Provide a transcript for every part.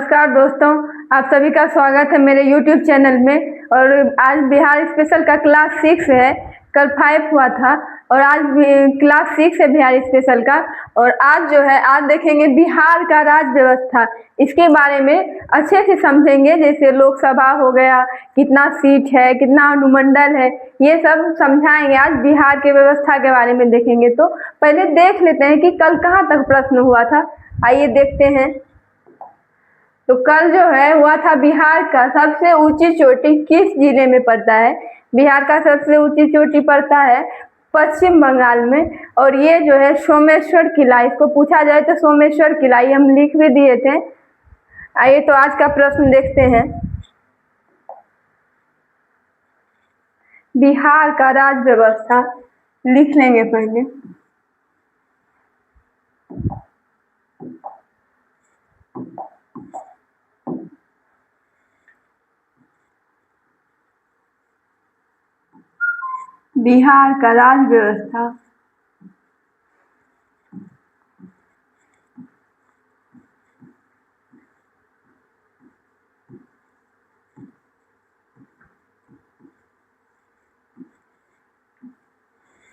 नमस्कार दोस्तों, आप सभी का स्वागत है मेरे YouTube चैनल में। और आज बिहार स्पेशल का क्लास 6 है। कल 5 हुआ था और आज क्लास 6 है बिहार स्पेशल का। और आज जो है आज देखेंगे बिहार का राज्य व्यवस्था, इसके बारे में अच्छे से समझेंगे। जैसे लोकसभा हो गया, कितना सीट है, कितना अनुमंडल है, ये सब समझाएंगे। आज बिहार के व्यवस्था के बारे में देखेंगे। तो पहले देख लेते हैं कि कल कहाँ तक प्रश्न हुआ था। आइए देखते हैं। तो कल जो है हुआ था बिहार का सबसे ऊंची चोटी किस जिले में पड़ता है। बिहार का सबसे ऊंची चोटी पड़ता है पश्चिम बंगाल में। और ये जो है सोमेश्वर किला, इसको पूछा जाए तो सोमेश्वर किला, ये हम लिख भी दिए थे। आइए तो आज का प्रश्न देखते हैं। बिहार का राज्य व्यवस्था लिख लेंगे पहले। बिहार का राज्य व्यवस्था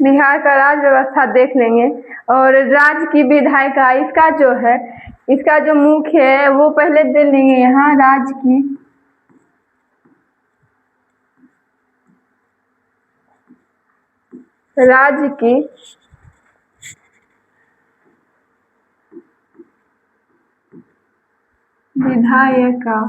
बिहार का राज्य व्यवस्था देख लेंगे। और राज्य की विधायिका, इसका जो मुख्य है वो पहले देख लेंगे। यहाँ राज्य की विधायिका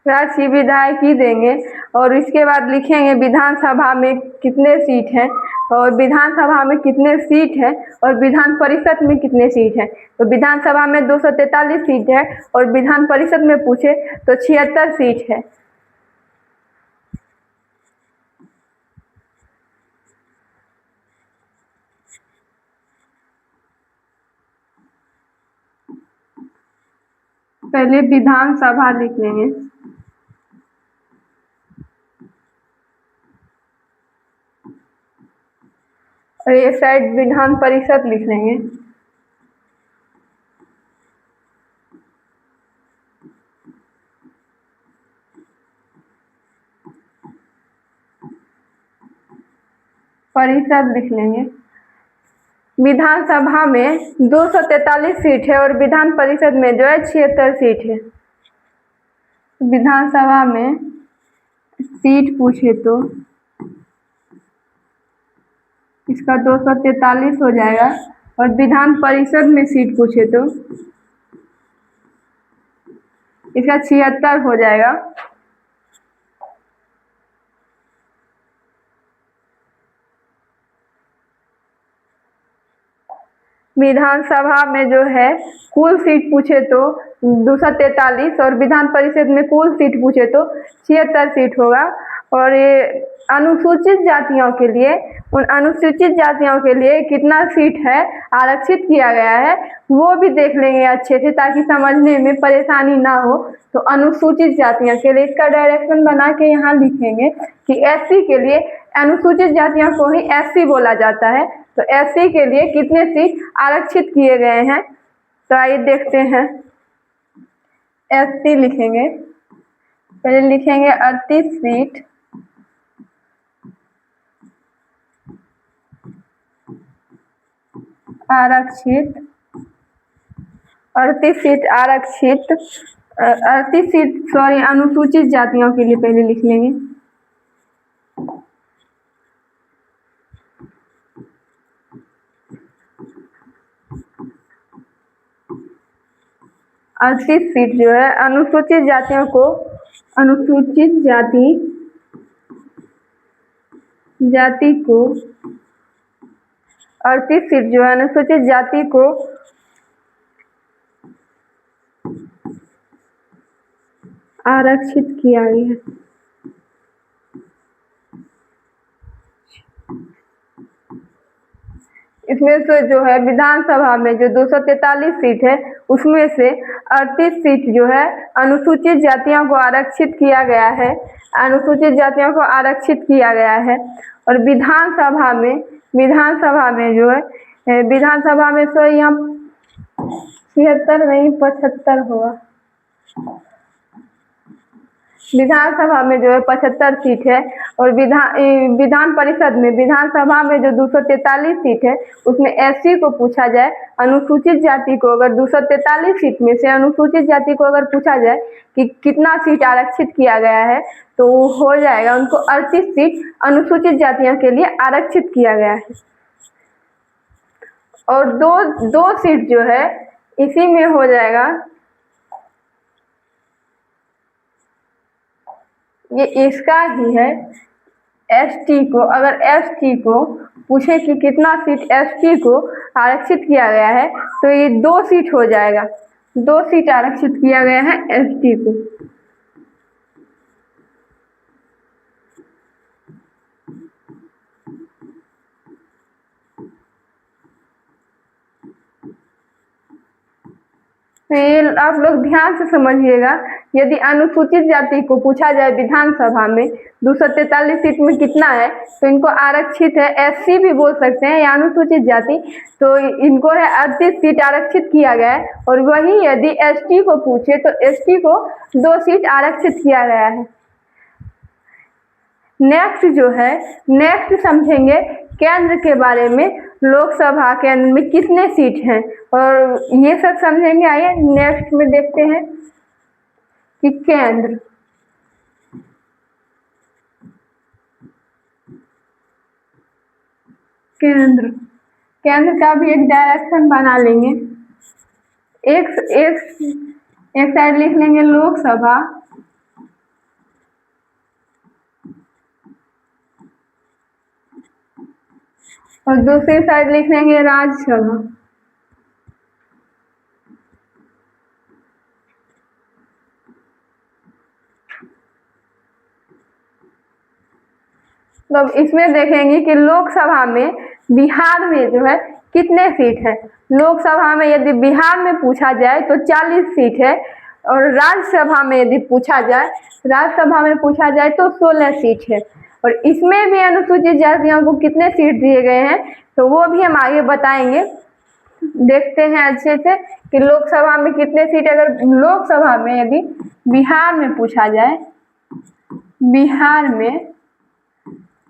राज्य की विधायकी देंगे। और इसके बाद लिखेंगे विधानसभा में कितने सीट हैं, और विधानसभा में कितने सीट है, और विधान परिषद में कितने सीट है। तो विधानसभा में 243 सीट है और विधान परिषद में पूछे तो 76 सीट है। पहले विधानसभा लिख लेंगे। और ये साइड विधान परिषद लिख लेंगे। परिषद लिख लेंगे। विधानसभा में 243 सीट है और विधान परिषद में जो है 76 सीट है। विधानसभा में सीट पूछे तो इसका 243 हो जाएगा। और विधान परिषद में सीट पूछे तो इसका 76 हो जाएगा। विधानसभा में जो है कुल सीट पूछे तो 243 और विधान परिषद में कुल सीट पूछे तो 76 सीट होगा। और ये अनुसूचित जातियों के लिए, उन अनुसूचित जातियों के लिए कितना सीट है आरक्षित किया गया है, वो भी देख लेंगे अच्छे से, ताकि समझने में परेशानी ना हो। तो अनुसूचित जातियों के लिए इसका डायरेक्शन बना के यहाँ लिखेंगे कि एससी के लिए, अनुसूचित जातियों को ही एससी बोला जाता है, तो एससी के लिए कितने सीट आरक्षित किए गए हैं। तो आइए देखते हैं। एससी लिखेंगे, पहले लिखेंगे 38 सीट आरक्षित, 38 सीट आरक्षित, 38 सीट अनुसूचित जातियों के लिए पहले लिख लेंगे। अस्सी सीट जो है अनुसूचित जातियों को, अनुसूचित जाति को 38 सीट जो है अनुसूचित जाति को आरक्षित किया गया। इसमें से जो है विधानसभा में जो 243 सीट है उसमें से 38 सीट जो है अनुसूचित जातियों को आरक्षित किया गया है, अनुसूचित जातियों को आरक्षित किया गया है। और विधानसभा में जो है विधानसभा में सो यहाँ 76 नहीं 75 होगा। विधानसभा में जो है 75 सीट है और विधान परिषद में विधानसभा में जो 243 सीट है उसमें एससी को पूछा जाए, अनुसूचित जाति को अगर 243 सीट में से अनुसूचित जाति को अगर पूछा जाए कि कितना सीट आरक्षित किया गया है तो हो जाएगा उनको 38 सीट अनुसूचित जातियों के लिए आरक्षित किया गया है। और दो सीट जो है इसी में हो जाएगा, ये इसका ही है। एसटी को अगर एसटी को पूछे कि कितना सीट एसटी को आरक्षित किया गया है तो ये 2 सीट हो जाएगा, 2 सीट आरक्षित किया गया है एसटी को। तो ये आप लोग ध्यान से समझिएगा, यदि अनुसूचित जाति को पूछा जाए विधानसभा में 243 सीट में कितना है तो इनको आरक्षित है, एससी भी बोल सकते हैं या अनुसूचित जाति, तो इनको है 38 सीट आरक्षित किया गया है। और वही यदि एसटी को पूछे तो एसटी को 2 सीट आरक्षित किया गया है। नेक्स्ट जो है, नेक्स्ट समझेंगे केंद्र के बारे में, लोकसभा केंद्र में कितने सीट हैं और ये सब समझेंगे। आइए नेक्स्ट में देखते हैं कि केंद्र केंद्र केंद्र का भी एक डायरेक्शन बना लेंगे। एक साइड लिख लेंगे लोकसभा और दूसरी साइड लिख लेंगे राज्यसभा। तो इसमें देखेंगे कि लोकसभा में बिहार में जो है कितने सीट है। लोकसभा में यदि बिहार में पूछा जाए तो 40 सीट है और राज्यसभा में यदि पूछा जाए तो 16 सीट है। और इसमें भी अनुसूचित जातियों को कितने सीट दिए गए हैं तो वो भी हम आगे बताएंगे। देखते हैं अच्छे से कि लोकसभा में कितने सीट, अगर लोकसभा में यदि बिहार में पूछा जाए, बिहार में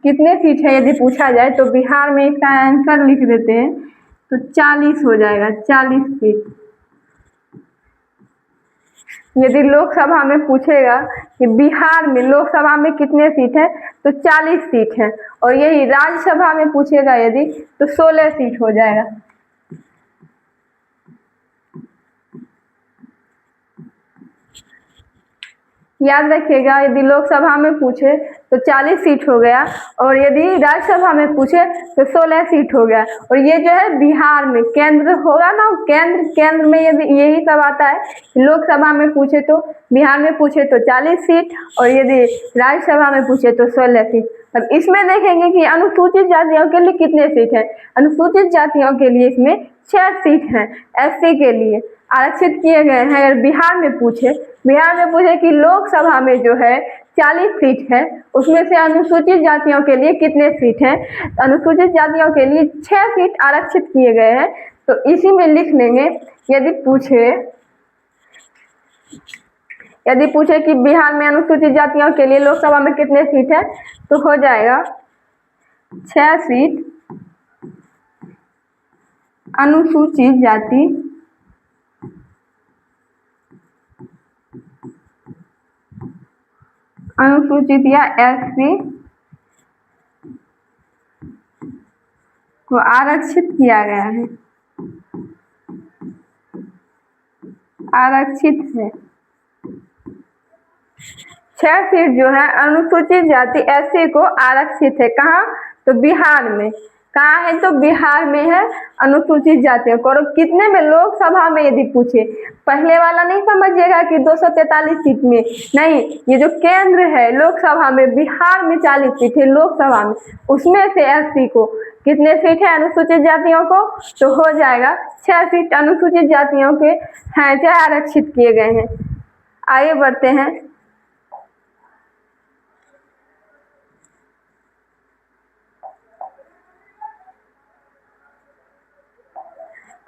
कितने सीट है यदि पूछा जाए तो बिहार में इसका आंसर लिख देते हैं तो 40 हो जाएगा, 40 सीट। यदि लोकसभा में पूछेगा कि बिहार में लोकसभा में कितने सीट है तो 40 सीट है और यही राज्यसभा में पूछेगा यदि तो 16 सीट हो जाएगा। याद रखिएगा, यदि लोकसभा में पूछे तो 40 सीट हो गया और यदि राज्यसभा में पूछे तो 16 सीट हो गया। और ये जो है बिहार में केंद्र होगा ना, केंद्र में यदि यही सब आता है, लोकसभा में पूछे तो बिहार में पूछे तो 40 सीट और यदि राज्यसभा में पूछे तो 16 सीट। अब इसमें देखेंगे कि अनुसूचित जातियों के लिए कितने सीट है। अनुसूचित जातियों के लिए इसमें 6 सीट हैं एससी के लिए आरक्षित किए गए हैं। अगर बिहार में पूछे कि लोकसभा में जो है 40 सीट है उसमें से अनुसूचित जातियों के लिए कितने सीट हैं, अनुसूचित जातियों के लिए 6 सीट आरक्षित किए गए हैं। तो इसी में लिख लेंगे, यदि पूछे कि बिहार में अनुसूचित जातियों के लिए लोकसभा में कितने सीट है तो हो जाएगा 6 सीट अनुसूचित जाति अनुसूचित या एससी को आरक्षित किया गया है, आरक्षित है। 6 सीट जो है अनुसूचित जाति एससी को आरक्षित है। कहाँ तो बिहार में, कहाँ है तो बिहार में है अनुसूचित जातियों को। और कितने में लोकसभा में यदि पूछे, पहले वाला नहीं समझिएगा कि 243 सीट में नहीं, ये जो केंद्र है लोकसभा में बिहार में 40 सीट है लोकसभा में, उसमें से एससी को कितने सीट है अनुसूचित जातियों को तो हो जाएगा 6 सीट अनुसूचित जातियों के हैं जो आरक्षित किए गए हैं। आगे बढ़ते हैं।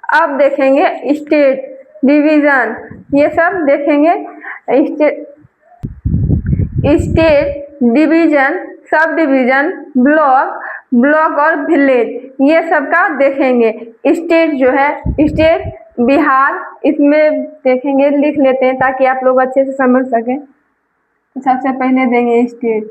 अब देखेंगे स्टेट, डिवीज़न, ये सब देखेंगे। State, division, sub division, block और विलेज, ये सब का देखेंगे। स्टेट जो है, स्टेट बिहार, इसमें देखेंगे, लिख लेते हैं ताकि आप लोग अच्छे से समझ सकें। सबसे पहले देंगे स्टेट।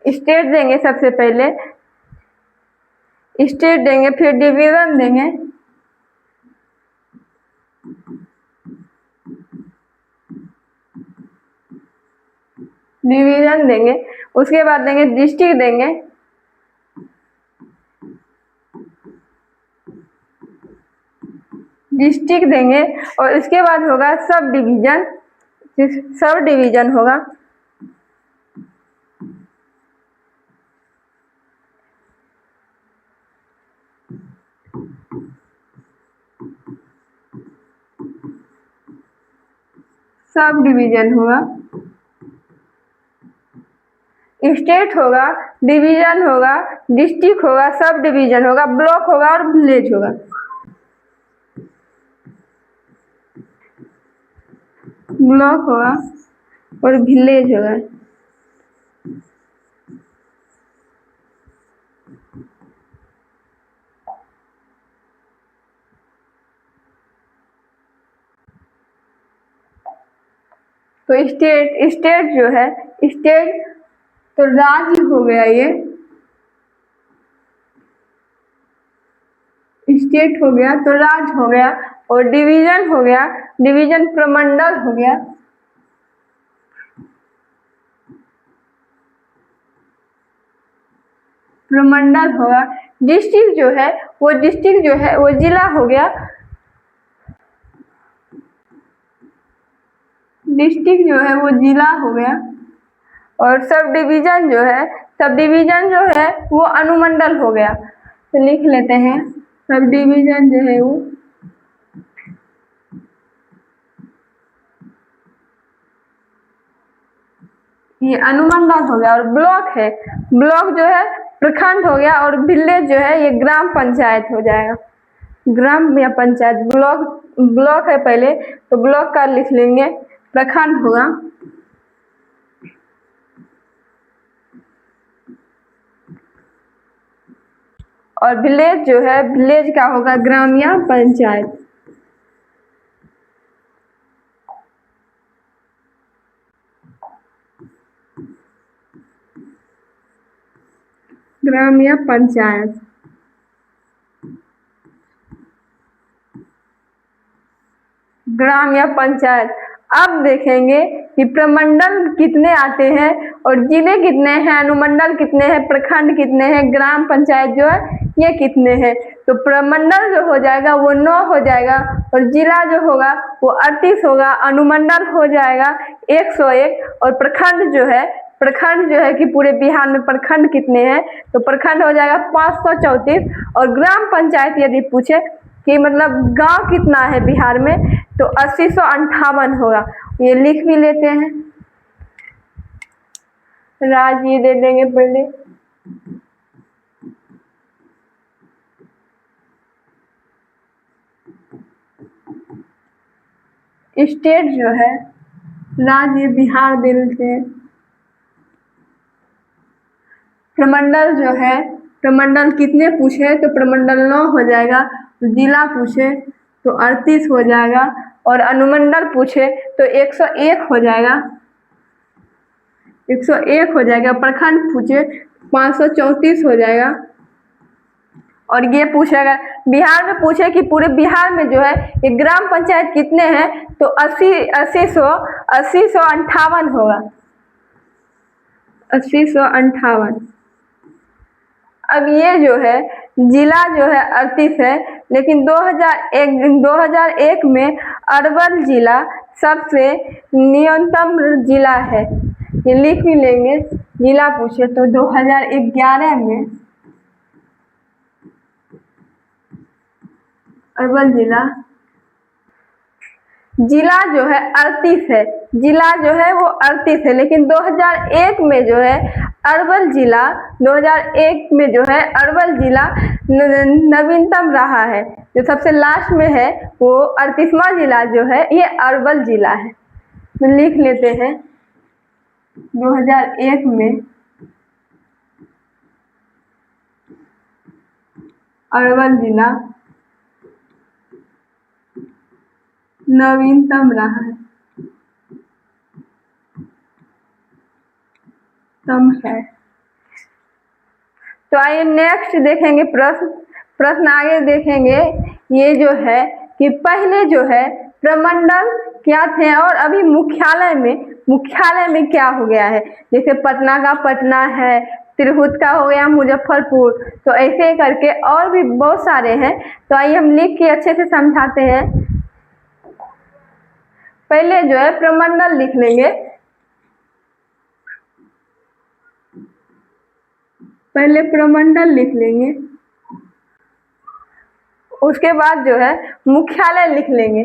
स्टेट देंगे सबसे पहले, स्टेट देंगे, फिर डिवीज़न देंगे, उसके बाद देंगे डिस्ट्रिक्ट देंगे, और इसके बाद होगा सब डिवीज़न होगा। सब डिवीज़न होगा, स्टेट होगा, डिवीज़न होगा, डिस्ट्रिक्ट होगा, सब डिवीज़न होगा, ब्लॉक होगा और विलेज होगा। ब्लॉक होगा और विलेज होगा। तो स्टेट जो है, स्टेट तो राज्य हो गया, ये स्टेट हो गया तो राज्य हो गया, और डिवीज़न हो गया, डिवीज़न प्रमंडल हो गया, प्रमंडल होगा। डिस्ट्रिक्ट जो है वो जिला हो गया, डिस्ट्रिक्ट जो है वो जिला हो गया, और सब डिवीज़न जो है वो अनुमंडल हो गया। तो लिख लेते हैं, सब डिवीज़न जो है वो ये अनुमंडल हो गया, और ब्लॉक जो है प्रखंड हो गया, और विलेज जो है ये ग्राम पंचायत हो जाएगा। ग्राम या पंचायत, ब्लॉक है पहले तो ब्लॉक का लिख लेंगे, प्रखंड होगा, और विलेज जो है, विलेज का होगा ग्राम या पंचायत। ग्राम या पंचायत, ग्राम या पंचायत। अब देखेंगे कि प्रमंडल कितने आते हैं और जिले कितने हैं, अनुमंडल कितने हैं, प्रखंड कितने हैं, ग्राम पंचायत जो है ये कितने हैं। तो प्रमंडल जो हो जाएगा वो 9 हो जाएगा, और जिला जो होगा वो 38 होगा, अनुमंडल हो जाएगा 101, और प्रखंड जो है कि पूरे बिहार में प्रखंड कितने हैं, तो प्रखंड हो जाएगा 534, और ग्राम पंचायत यदि पूछे कि मतलब गांव कितना है बिहार में, तो 8058 होगा। ये लिख भी लेते हैं, राज्य ये दे देंगे पहले, स्टेट जो है, राज्य बिहार दे देते हैं, प्रमंडल जो है, प्रमंडल कितने पूछे तो प्रमंडल 9 हो जाएगा, जिला पूछे तो 38 हो जाएगा, और अनुमंडल पूछे तो 101 हो जाएगा, 101 हो जाएगा, प्रखंड पूछे 534 हो जाएगा। और ये पूछेगा बिहार में, पूछे कि पूरे बिहार में जो है ये ग्राम पंचायत कितने हैं, तो 8058 होगा, 8058। अब ये जो है जिला जो है 38 है, लेकिन 2001 में अरवल जिला सबसे न्यूनतम जिला है। ये लिख भी लेंगे, जिला पूछे तो 2011 में अरवल जिला जो है 38 है, जिला जो है वो 38 है, लेकिन 2001 में जो है अरवल जिला 2001 में जो है अरवल जिला नवीनतम रहा है। जो सबसे लास्ट में है वो 38वां जिला जो है ये अरवल जिला है। तो लिख लेते हैं 2001 में अरवल जिला नवीनतम रहा है, तम है। तो आइए नेक्स्ट देखेंगे प्रश्न आगे देखेंगे। ये जो है कि पहले जो है प्रमंडल क्या थे और अभी मुख्यालय में क्या हो गया है। जैसे पटना का पटना है, तिरहुत का हो गया मुजफ्फरपुर, तो ऐसे करके और भी बहुत सारे हैं। तो आइए हम लिख के अच्छे से समझाते हैं। पहले जो है प्रमंडल लिख लेंगे, पहले प्रमंडल लिख लेंगे, उसके बाद जो है मुख्यालय लिख लेंगे,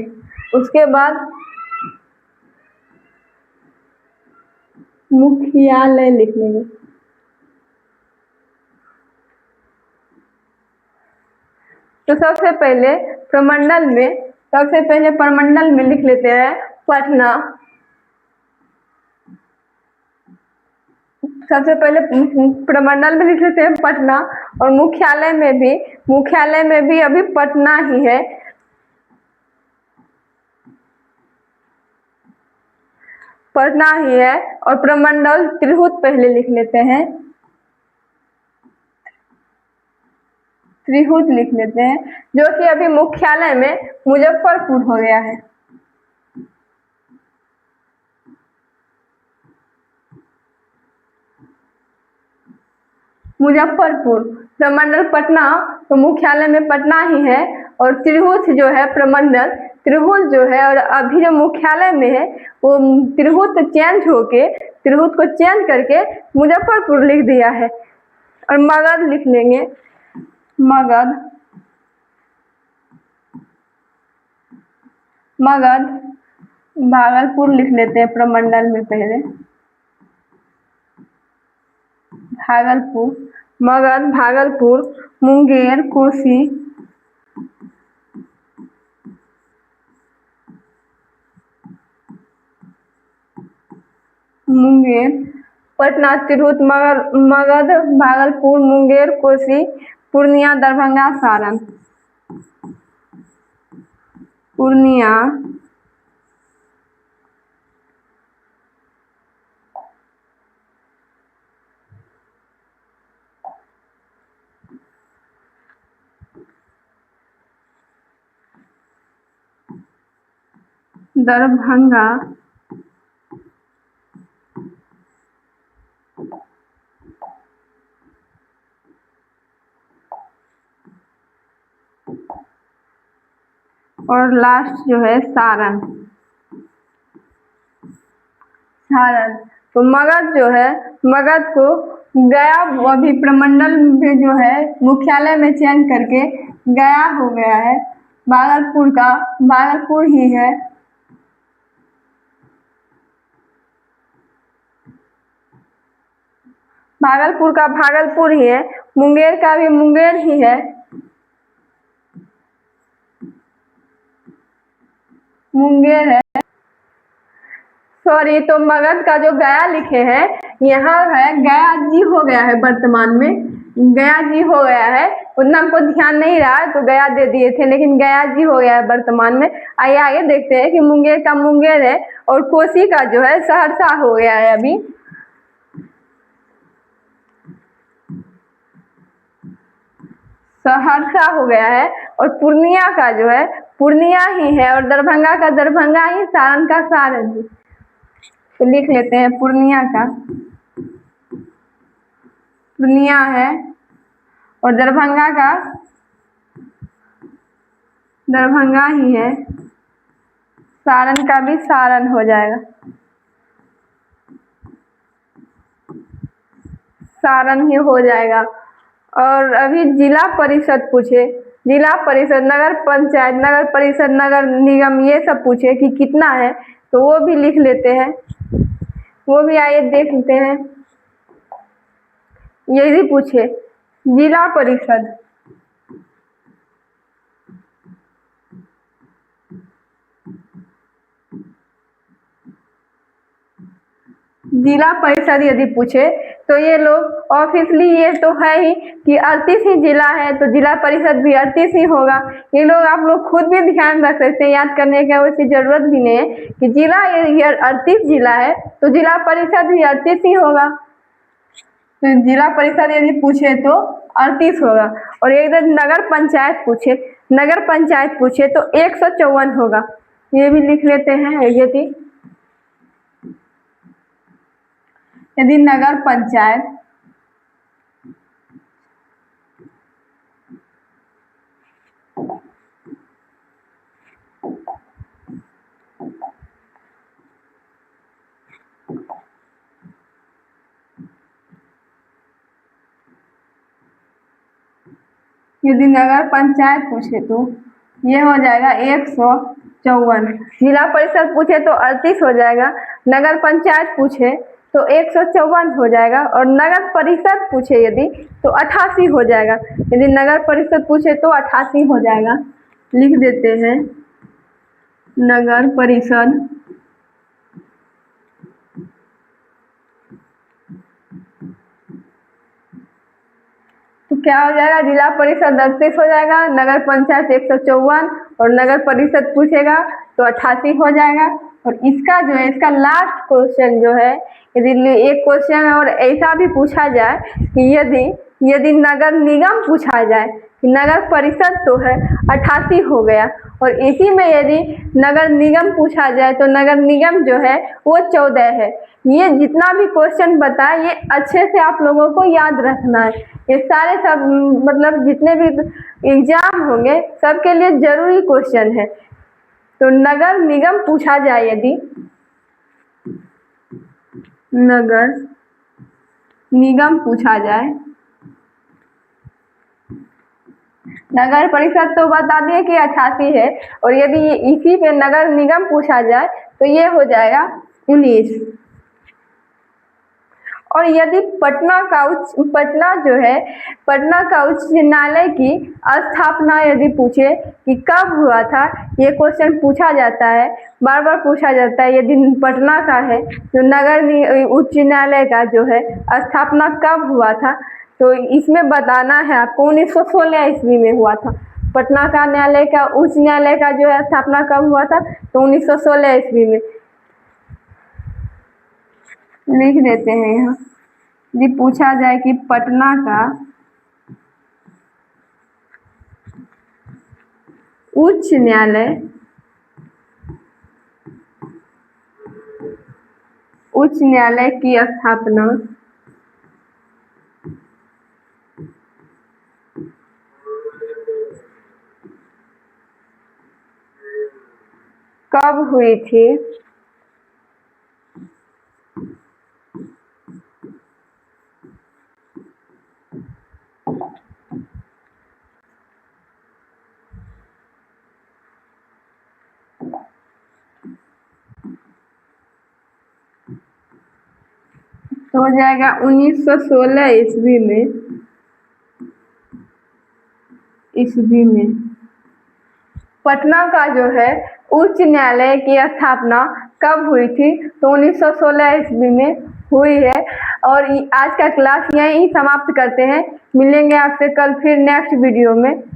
उसके बाद मुख्यालय लिख लेंगे। तो सबसे पहले प्रमंडल में लिख लेते हैं पटना। सबसे पहले प्रमंडल में लिख लेते हैं पटना, और मुख्यालय में भी अभी पटना ही है। पटना ही है, और प्रमंडल तिरहुत पहले लिख लेते हैं, तिरहुत लिख लेते हैं, जो कि अभी मुख्यालय में मुजफ्फरपुर हो गया है। मुजफ्फरपुर, प्रमंडल पटना, तो मुख्यालय में पटना ही है। और तिरहुत जो है प्रमंडल तिरहुत जो है, और अभी जो मुख्यालय में है वो तिरहुत को चेंज करके मुजफ्फरपुर लिख दिया है। और मगध लिख लेंगे, मगध भागलपुर लिख लेते हैं प्रमंडल में पहले, मगध, भागलपुर, मुंगेर, कोसी, पटना, तिरहुत, मगध, भागलपुर, मुंगेर, कोसी, पूर्णिया, दरभंगा, सारण, दरभंगा, और लास्ट जो है सारण। तो मगध जो है, मगध को गया अभी प्रमंडल में जो है मुख्यालय में चेंज करके गया हो गया है। भागलपुर ही है। भागलपुर का भागलपुर ही है, मुंगेर का भी मुंगेर ही है, मुंगेर है। सॉरी, तो मगध का जो गया लिखे हैं यहाँ है गया जी हो गया है, वर्तमान में गया जी हो गया है। उतना हमको ध्यान नहीं रहा तो गया दे दिए थे, लेकिन गया जी हो गया है वर्तमान में। आइए आगे देखते हैं कि मुंगेर का मुंगेर है, और कोसी का जो है सहरसा हो गया है अभी। सहरसा हो गया है, और पूर्णिया का जो है पूर्णिया ही है, और दरभंगा का दरभंगा ही, सारण का सारण ही। तो लिख लेते हैं पूर्णिया का पूर्णिया है, और दरभंगा का दरभंगा ही है, सारण का भी सारण हो जाएगा, सारण ही हो जाएगा। और अभी जिला परिषद पूछे, जिला परिषद, नगर पंचायत, नगर परिषद, नगर निगम, ये सब पूछे कि कितना है, तो वो भी लिख लेते हैं, वो भी आइए देख लेते हैं। यदि पूछे जिला परिषद, जिला परिषद यदि पूछे तो ये लोग ऑब्वियसली ये तो है ही कि 38 ही जिला है, तो जिला परिषद भी 38 ही होगा। ये लोग आप लोग खुद भी ध्यान रख सकते हैं, याद करने का वैसी जरूरत भी नहीं है कि जिला ये 38 जिला है तो जिला परिषद भी 38 ही होगा। तो जिला परिषद यदि पूछे तो 38 होगा। और इधर नगर पंचायत पूछे, नगर पंचायत पूछे तो 154 होगा। ये भी लिख लेते हैं। यदि नगर पंचायत पूछे तो ये हो जाएगा 154। जिला परिषद पूछे तो 38 हो जाएगा, नगर पंचायत पूछे तो 154 हो जाएगा, और नगर परिषद पूछे यदि तो 88 हो जाएगा। यदि नगर परिषद पूछे तो 88 हो जाएगा। लिख देते हैं नगर परिषद, तो क्या हो जाएगा, जिला परिषद 38 हो जाएगा, नगर पंचायत 154 और नगर परिषद पूछेगा तो 88 हो जाएगा। और इसका जो है, इसका लास्ट क्वेश्चन जो है, यदि एक क्वेश्चन और ऐसा भी पूछा जाए कि यदि नगर निगम पूछा जाए कि नगर परिषद तो है 88 हो गया, और इसी में यदि नगर निगम पूछा जाए तो नगर निगम जो है वो 14 है। ये जितना भी क्वेश्चन बताए ये अच्छे से आप लोगों को याद रखना है। ये सारे सब मतलब जितने भी एग्जाम होंगे सबके लिए जरूरी क्वेश्चन है। तो नगर निगम पूछा जाए, यदि नगर निगम पूछा जाए, नगर परिषद तो बता दिए कि 88 है, और यदि इसी पे नगर निगम पूछा जाए तो ये हो जाएगा 19। और यदि पटना का उच्च न्यायालय की स्थापना यदि पूछे कि कब हुआ था, ये क्वेश्चन पूछा जाता है, बार बार पूछा जाता है। यदि पटना का है तो नगर उच्च न्यायालय का जो है स्थापना कब हुआ था, तो इसमें बताना है आपको 1916 ईस्वी में हुआ था। पटना का न्यायालय का उच्च न्यायालय का जो है स्थापना कब हुआ था, तो 1916 ईस्वी में। लिख देते हैं यहाँ। यदि पूछा जाए कि पटना का उच्च न्यायालय की स्थापना कब हुई थी, तो हो जाएगा 1916 ईस्वी में। पटना का जो है उच्च न्यायालय की स्थापना कब हुई थी, तो 1916 ईस्वी में हुई है। और आज का क्लास यहीं समाप्त करते हैं। मिलेंगे आपसे कल फिर नेक्स्ट वीडियो में।